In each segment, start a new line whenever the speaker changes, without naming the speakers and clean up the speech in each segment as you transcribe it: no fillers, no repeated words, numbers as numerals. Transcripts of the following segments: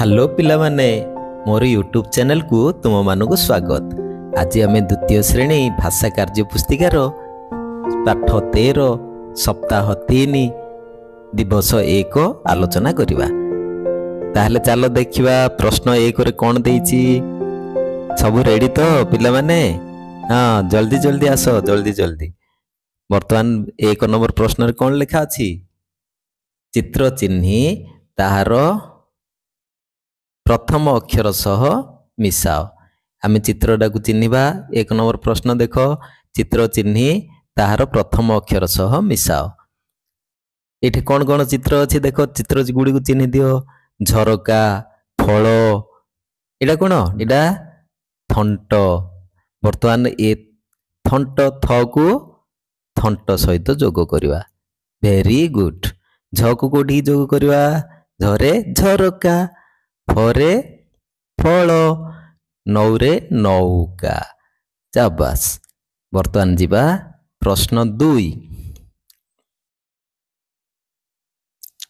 Hello पिला माने मोर YouTube channel को तुम मानक स्वागत। आज आम द्वितीय श्रेणी भाषा कार्य पुस्तिकार पाठ 13 सप्ताह 3 दिवस 1 आलोचना करिबा। ताहले चलो देखिबा प्रश्न 1 रे कोन देइछि। सब रेडी तो पिला माने? हाँ जल्दी जल्दी आसो जल्दी जल्दी। वर्तमान 1 नंबर प्रश्न रे कोन लिखा अछि? चित्र चिन्ही ताहार प्रथम अक्षर सह मिसाओ। आम चित्रटा को चिन्हवा। 1 नंबर प्रश्न देख, चित्र चिन्ही ताहार प्रथम अक्षर सह मिसाओ। ये कौन कौन चित्र अच्छी देख, चित्र गुड़ी को चिन्ह दियो। झरका, फल, यहाँ कौन यहाँ थंट। बर्तमान ए थंट थ को थंट सहित जोग करवा। Very good. झ को कौटी जोग करवा? झरे झरका, फरे फल, नौरे नौका। चाबास। बर्तमान जीवा प्रश्न 2।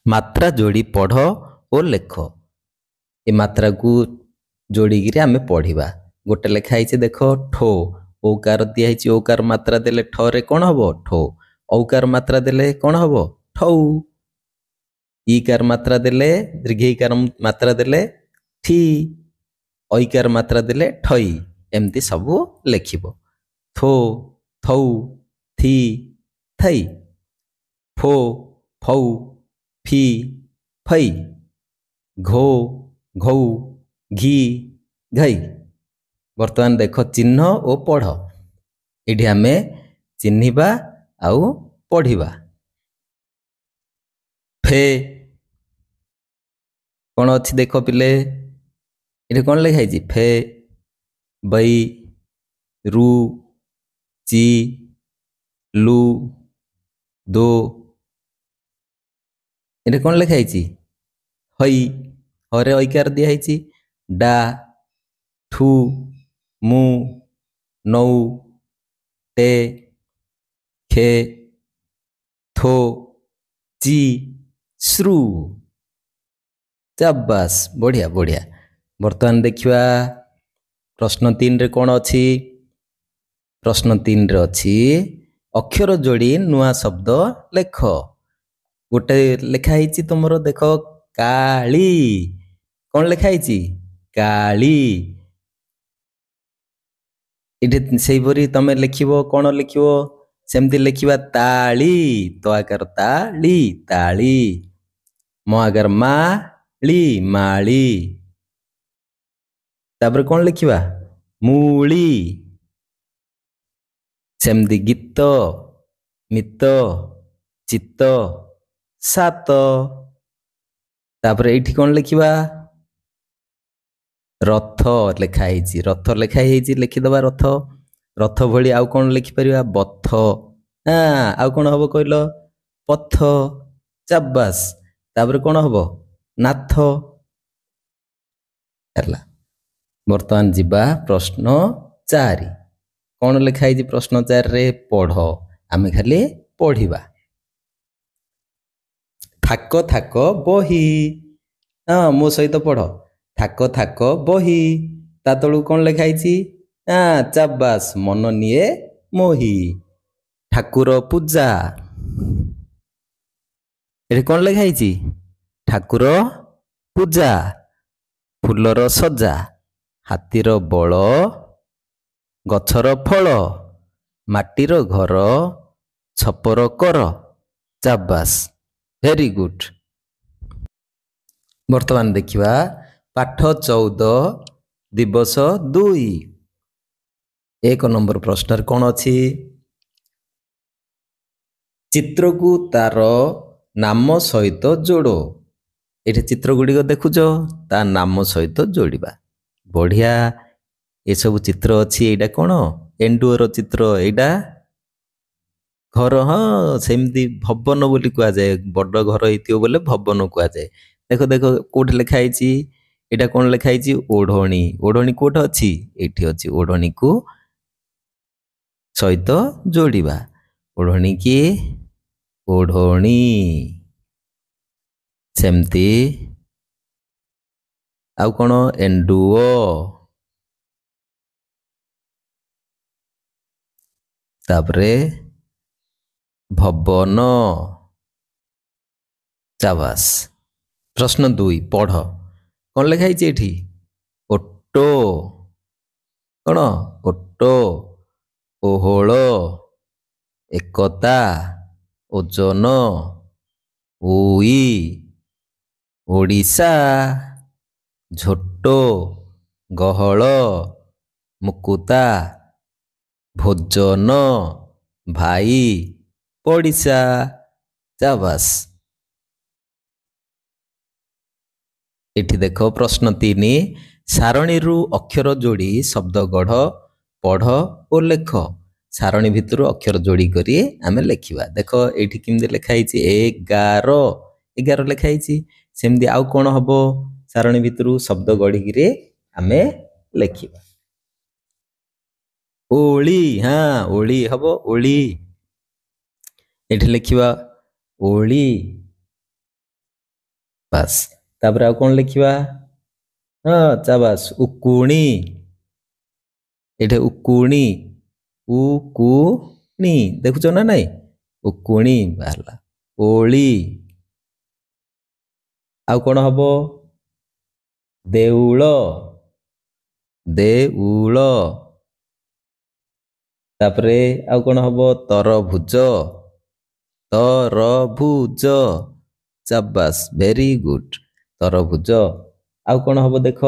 मात्रा जोड़ी पढ़ और लेख। ए मात्रा को जोड़ी गिरे आमे पढ़िबा। गोटे लेखा है देख, ठो औकार दिया है। औकार मात्रा देले ठरे कौन हबो? ठो। औकार मात्रा देले कौन हबो? ठौ। ईकार मात्रा देले, दीर्घईकार मात्रा देले ठी, ऐकार मात्रा देले ठई। एमती सब लेखिबो। थो, थौ, थी, थई, फो, फौ, फी, फई, घो, घौ, घी, घई। वर्तमान देख चिन्ह और पढ़। ये आम चिन्हिबा आउ पढ़िबा। फे कौन अच्छी देख पिले, ये कौन लिखाई? फे, बई, रु, ची, लु, दो। ये कौन लिखाई? हई। हरे ऐकार दिखाई। डा, ठू, मु, नौ, टे, खे, थो, ची, श्रु। चाबास, बढ़िया बढ़िया। बर्तमान देखिवा प्रश्न 3 रे कौन अच्छी? प्रश्न 3 रे अच्छी अक्षर जोड़ी नुआ शब्द लेख। गोटे लेखा है तुमर देख, काली। कौन लेखा है? काली। ये से तमें लिखिबो कौन लिखिबो? सेमती लिखिबा ताली। तो आकार ताली, ताली। मो आकार माली, माली। तापर कौन लिखिबा? मूली। सेमती गीत, मित, चित्त, सात। तापर एठी कौन लिखिबा? रथ लेखा है। रथ लेखा है, लिखिदबा रथ। रथ भली आउ कौन लिखिपर? बथ। हाँ आउ कौन हम कहल? पथ। चाबास। तापर कौन हम? नाथ। बर्तमान जीवा प्रश्न 4। कौन लिखा है प्रश्न 4 रे? पढ़। आमे खाली पढ़िबा। थाक थाक बही। हाँ मो सहित पढ़। थाक थाक बही। ता तलू कौन लिखा है? हाँ चाबास, मन निये मोही। ठाकुर पूजा। ये कौन लिखा है? ठाकुर पूजा। फुलर सजा, हाथीर बल, गछर फल, माटीर घर, छपर कर। चाबास, वेरी गुड। वर्तमान देखिवा पाठ 14 दिवस 2। 1 नंबर प्रश्न कौन अच्छी? चित्र को तार नाम सहित जोड़। ये चित्र गुड़िक देखुच, ता नाम सहित जोड़िबा। बढ़िया। ये सब चित्र अच्छी। एटा कौन? एंडुअर चित्र। एटा घर। हाँ सेमती भवन बोली कह जाए। बड़ घर होइतियो बोले भवन कह जाए। देख देख कोठी लिखा है? एटा कौन लिखा है? ओढ़णी। ओढ़णी कोठ अच्छी? एठी अच्छी। ओढ़णी को सहित जोड़िबा। ओढ़णी की ओढ़णी। सेमती ଆଉ କ'ଣ ଏଣ୍ଡୁଅ, ତାପରେ ଭବନ। ଚାବାସ୍। ପ୍ରଶ୍ନ 2 ପଢ଼। କ'ଣ ଲେଖା ହେଇଛି ଏଠି? ଓଟୋ, କ'ଣ ଓଟୋ, ଓହୋଳ, ଏକତା, ଓଜନ, ଉଇ, ଓଡ଼ିଶା, ଝୋଟ, ଗହଳ, ମୁକୁତା, ଭୋଜନ, ଭାଇ, ପଡ଼ିଶା। ଚାବାସ୍। ଏଠି ଦେଖ ପ୍ରଶ୍ନ 3 ସାରଣୀରୁ ଅକ୍ଷର ଯୋଡ଼ି ଶବ୍ଦ ଗଢ଼, ପଢ଼ ଓ ଲେଖ। ସାରଣୀ ଭିତରୁ ଅକ୍ଷର ଯୋଡ଼ି କରି ଆମେ ଲେଖିବା। ଦେଖ ଏଇଠି କେମିତି ଲେଖା ହେଇଛି 11 11 ଲେଖା ହେଇଛି। ସେମିତି ଆଉ କ'ଣ ହବ? ସାରଣୀ ଭିତରୁ ଶବ୍ଦ ଗଢ଼ିକିରି ଆମେ ଲେଖିବା। ଓଳି, ହଁ ଓଳି ହବ, ଓଳି। ଏଠି ଲେଖିବା ଓଳି। ବାସ୍। ତାପରେ ଆଉ କ'ଣ ଲେଖିବା? ହଁ ଚାବାସ୍, ଉକୁଣି। ଏଠି ଉକୁଣି, ଉକୁଣି ଦେଖୁଛ ନା ନାଇଁ? ଉକୁଣି ବାହାରିଲା। ଓଳି। ଆଉ କ'ଣ ହବ? ଦେଉଳ, ଦେଉଳ। ତାପରେ ଆଉ କ'ଣ ହବ? ତରଭୁଜ, ତରଭୁଜ। ଚାବାସ୍, ଭେରି ଗୁଡ୍, ତରଭୁଜ। ଆଉ କ'ଣ ହବ ଦେଖ?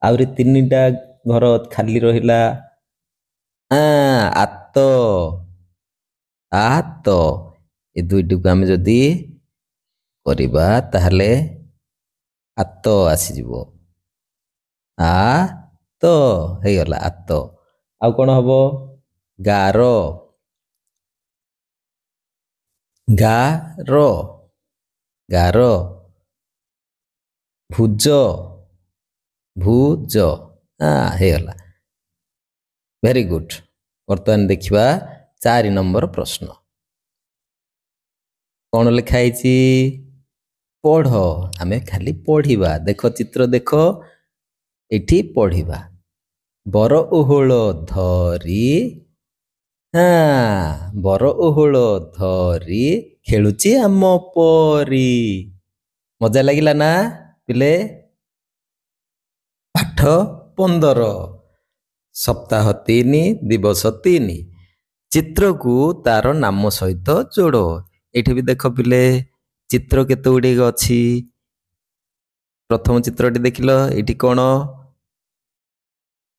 ଆହୁରି 3ଟା ଘର ଖାଲି ରହିଲା। ଆତ, ଆତ। ଏ ଦୁଇଟିକୁ ଆମେ ଯଦି କରିବା ତାହେଲେ ଆତ ଆସିଯିବ। ଆତ ହେଇଗଲା, ଆତ। ଆଉ କ'ଣ ହବ? ଗାର, ଗାର, ଗାର। ଭୁଜ, ଭୁଜ। ହେଇଗଲା, ଭେରି ଗୁଡ୍। ବର୍ତ୍ତମାନ ଦେଖିବା 4 ନମ୍ବର ପ୍ରଶ୍ନ। କ'ଣ ଲେଖା ହେଇଛି? ପଢ଼। ଆମେ ଖାଲି ପଢ଼ିବା। ଦେଖ ଚିତ୍ର ଦେଖ, ଏଠି ପଢ଼ିବା। ବର ଓହଳ ଧରି, ବର ଓହଳ ଧରି ଖେଳୁଛି ଆମ ପରି। ମଜା ଲାଗିଲା ନା ପିଲେ? ପାଠ 15, ସପ୍ତାହ 3, ଦିବସ 3। ଚିତ୍ରକୁ ତାର ନାମ ସହିତ ଯୋଡ଼। ଏଠି ବି ଦେଖ ପିଲେ, ଚିତ୍ର କେତେ ଗୁଡ଼ିକ ଅଛି। ପ୍ରଥମ ଚିତ୍ରଟି ଦେଖିଲ, ଏଠି କ'ଣ?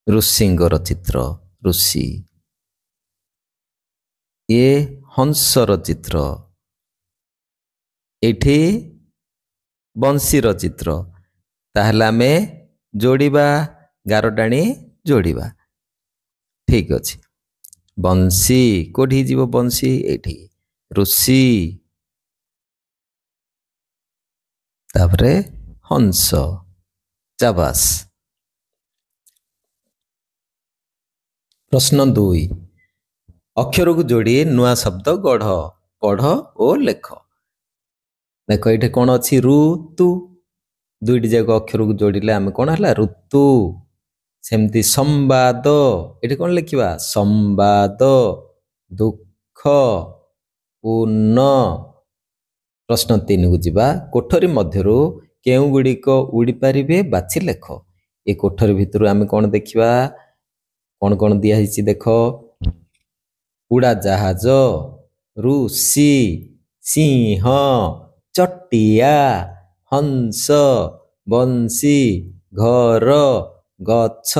ଋଷିଙ୍କର ଚିତ୍ର, ଋଷି। ଏ ହଂସର ଚିତ୍ର, ଏଠି ବଂଶୀର ଚିତ୍ର। ତାହେଲେ ଆମେ ଯୋଡ଼ିବା, ଗାର ଟାଣି ଯୋଡ଼ିବା। ଠିକ୍ ଅଛି। ବଂଶୀ କୋଉଠି ଯିବ? ବଂଶୀ ଏଇଠି। ଋଷି, ତାପରେ ହଂସ। ଚାବାସ୍। ପ୍ରଶ୍ନ 2 ଅକ୍ଷରକୁ ଯୋଡ଼ି ନୂଆ ଶବ୍ଦ ଗଢ଼, ପଢ଼ ଓ ଲେଖ। ଦେଖ ଏଠି କ'ଣ ଅଛି? ଋତୁ। ଦୁଇଟି ଯାକ ଅକ୍ଷରକୁ ଯୋଡ଼ିଲେ ଆମେ କ'ଣ ହେଲା? ଋତୁ। ସେମିତି ସମ୍ବାଦ, ଏଠି କ'ଣ ଲେଖିବା? ସମ୍ବାଦ। ଦୁଃଖ, ଉନ୍ନ। ପ୍ରଶ୍ନ 3କୁ ଯିବା। କୋଠରୀ ମଧ୍ୟରୁ କେଉଁ ଗୁଡ଼ିକ ଉଡ଼ି ପାରିବେ ବାଛି ଲେଖ। ଏ କୋଠରୀ ଭିତରୁ ଆମେ କ'ଣ ଦେଖିବା? କ'ଣ କ'ଣ ଦିଆହେଇଛି ଦେଖ? ଉଡ଼ାଜାହାଜ, ଋଷି, ସିଂହ, ଚଟିଆ, ହଂସ, ବଂଶୀ, ଘର, ଗଛ,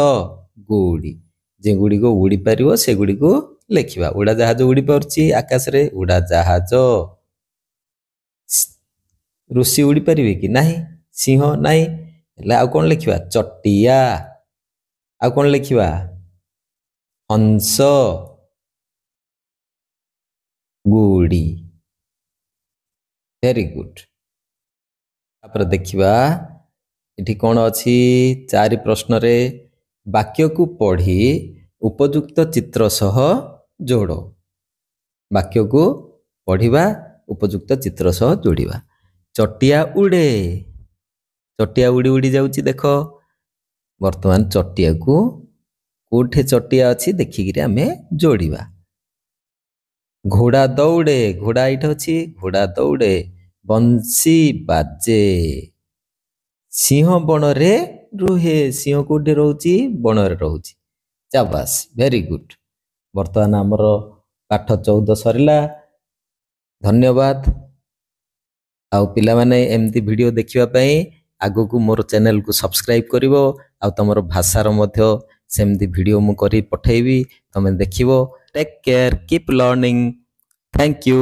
ଗୁଡ଼ି। ଯେଗୁଡ଼ିକ ଉଡ଼ି ପାରିବ ସେଗୁଡ଼ିକୁ ଲେଖିବା। ଉଡ଼ାଜାହାଜ ଉଡ଼ି ପାରୁଛି ଆକାଶରେ, ଉଡ଼ାଜାହାଜ। ଋଷି ଉଡ଼ି ପାରିବେ କି? ନାହିଁ। ସିଂହ ନାହିଁ। ହେଲେ ଆଉ କ'ଣ ଲେଖିବା? ଚଟିଆ। ଆଉ କ'ଣ ଲେଖିବା? ହଂସ, ଗୁଡ଼ି। Very good. ତାପରେ ଦେଖିବା ଏଠି କ'ଣ ଅଛି? 4 ପ୍ରଶ୍ନରେ ବାକ୍ୟକୁ ପଢ଼ି ଉପଯୁକ୍ତ ଚିତ୍ର ସହ ଯୋଡ଼। ବାକ୍ୟକୁ ପଢ଼ିବା, ଉପଯୁକ୍ତ ଚିତ୍ର ସହ ଯୋଡ଼ିବା। ଚଟିଆ ଉଡ଼େ, ଚଟିଆ ଉଡ଼ି ଉଡ଼ି ଯାଉଛି ଦେଖ। ବର୍ତ୍ତମାନ ଚଟିଆକୁ କୋଉଠି ଚଟିଆ ଅଛି ଦେଖିକିରି ଆମେ ଯୋଡ଼ିବା। ଘୋଡ଼ା ଦୌଡ଼େ, ଘୋଡ଼ା ଏଇଠି ଅଛି, ଘୋଡ଼ା ଦୌଡ଼େ, ବଂଶୀ ବାଜେ, ସିଂହ ବଣରେ ରୁହେ, ସିଂହ କୋଉଠି ରହୁଛି? ବଣରେ ରହୁଛି। ଚାବାସ୍, ଭେରି ଗୁଡ୍। ବର୍ତ୍ତମାନ ଆମର ପାଠ 14 ସରିଲା। ଧନ୍ୟବାଦ। ଆଉ ପିଲାମାନେ ଏମିତି ଭିଡ଼ିଓ ଦେଖିବା ପାଇଁ ଆଗକୁ ମୋର ଚ୍ୟାନେଲକୁ ସବସ୍କ୍ରାଇବ୍ କରିବ। ଆଉ ତମର ଭାଷାର ମଧ୍ୟ ସେମିତି ଭିଡ଼ିଓ ମୁଁ କରି ପଠେଇବି, ତମେ ଦେଖିବ। Take care, keep learning. Thank you.